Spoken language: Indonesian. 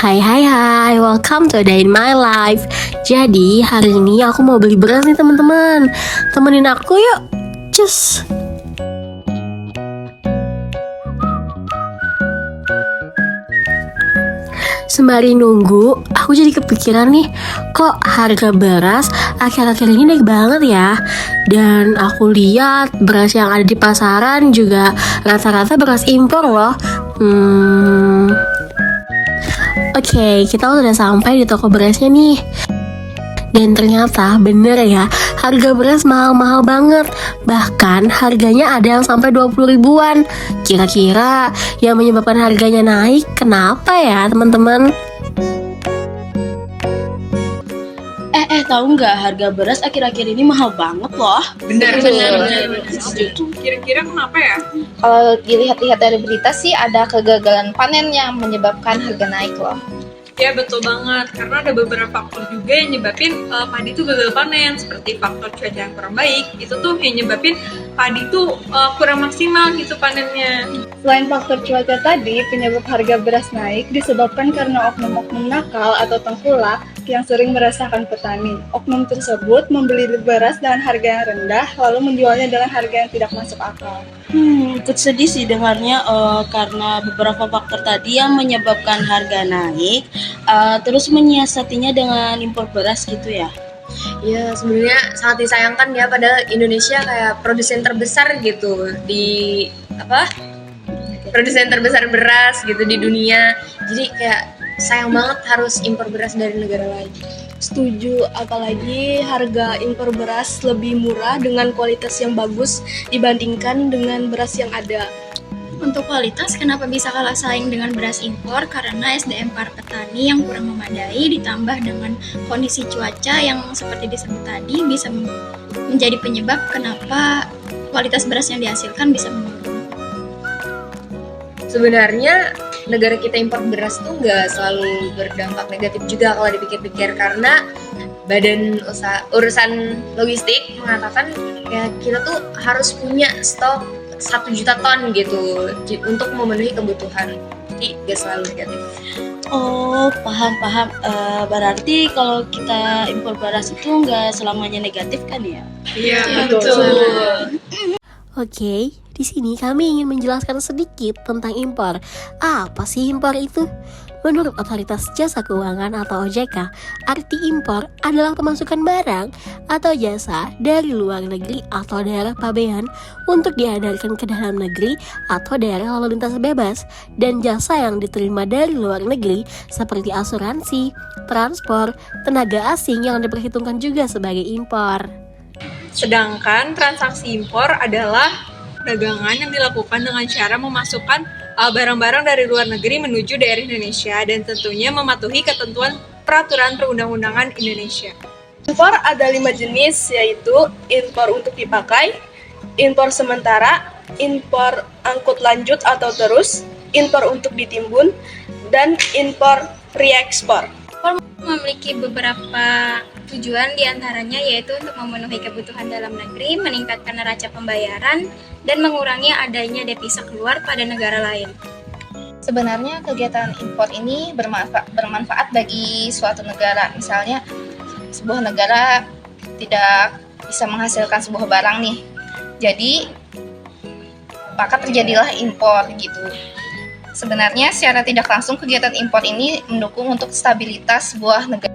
Hai, welcome to a day in my life. Jadi hari ini aku mau beli beras nih teman-teman. Temenin aku yuk. Cus. Sembari nunggu, aku jadi kepikiran nih, kok harga beras akhir-akhir ini naik banget ya. Dan aku lihat beras yang ada di pasaran juga rata-rata beras impor loh. Oke, kita udah sampai di toko berasnya nih. Dan ternyata bener ya, harga beras mahal-mahal banget. Bahkan harganya ada yang sampai 20 ribuan. Kira-kira yang menyebabkan harganya naik kenapa ya teman-teman? Tahu nggak, harga beras akhir-akhir ini mahal banget loh. Benar. Kira-kira kenapa ya? Kalau dilihat-lihat dari berita sih ada kegagalan panen yang menyebabkan harga naik loh. Ya betul banget, karena ada beberapa faktor juga yang nyebabin padi itu gagal panen, seperti faktor cuaca yang kurang baik. Itu tuh yang nyebabin padi tuh kurang maksimal gitu panennya. Selain faktor cuaca tadi, penyebab harga beras naik disebabkan karena oknum-oknum nakal atau tengkulak yang sering meresahkan petani. Oknum tersebut membeli beras dengan harga yang rendah, lalu menjualnya dengan harga yang tidak masuk akal. Ikut sedih sih dengarnya, karena beberapa faktor tadi yang menyebabkan harga naik, terus menyiasatinya dengan impor beras gitu ya. Ya sebenarnya sangat disayangkan ya, padahal Indonesia kayak produsen terbesar gitu produsen terbesar beras gitu di dunia. Jadi kayak sayang banget harus impor beras dari negara lain. Setuju, apalagi harga impor beras lebih murah dengan kualitas yang bagus dibandingkan dengan beras yang ada. Untuk kualitas, kenapa bisa kalah saing dengan beras impor? Karena SDM para petani yang kurang memadai ditambah dengan kondisi cuaca yang seperti disebut tadi bisa menjadi penyebab kenapa kualitas beras yang dihasilkan bisa menurun. Sebenarnya negara kita impor beras tuh nggak selalu berdampak negatif juga kalau dipikir-pikir, karena Badan Urusan Logistik mengatakan ya kita tuh harus punya stok 1 juta ton gitu untuk memenuhi kebutuhan. Jadi nggak selalu negatif. Oh, paham. Berarti kalau kita impor beras itu nggak selamanya negatif kan ya? Iya betul. Oke, di sini kami ingin menjelaskan sedikit tentang impor. Apa sih impor itu? Menurut Otoritas Jasa Keuangan atau OJK, arti impor adalah pemasukan barang atau jasa dari luar negeri atau daerah pabean untuk diedarkan ke dalam negeri atau daerah lalu lintas bebas, dan jasa yang diterima dari luar negeri seperti asuransi, transport, tenaga asing yang diperhitungkan juga sebagai impor. Sedangkan transaksi impor adalah dagangan yang dilakukan dengan cara memasukkan barang-barang dari luar negeri menuju daerah Indonesia dan tentunya mematuhi ketentuan peraturan perundang-undangan Indonesia. Impor ada 5 jenis, yaitu impor untuk dipakai, impor sementara, impor angkut lanjut atau terus, impor untuk ditimbun, dan impor reekspor. Memiliki beberapa tujuan, diantaranya yaitu untuk memenuhi kebutuhan dalam negeri, meningkatkan neraca pembayaran, dan mengurangi adanya devisa keluar pada negara lain. Sebenarnya kegiatan impor ini bermanfaat bagi suatu negara. Misalnya sebuah negara tidak bisa menghasilkan sebuah barang nih, jadi maka terjadilah impor gitu. Sebenarnya secara tidak langsung kegiatan impor ini mendukung untuk stabilitas sebuah negara.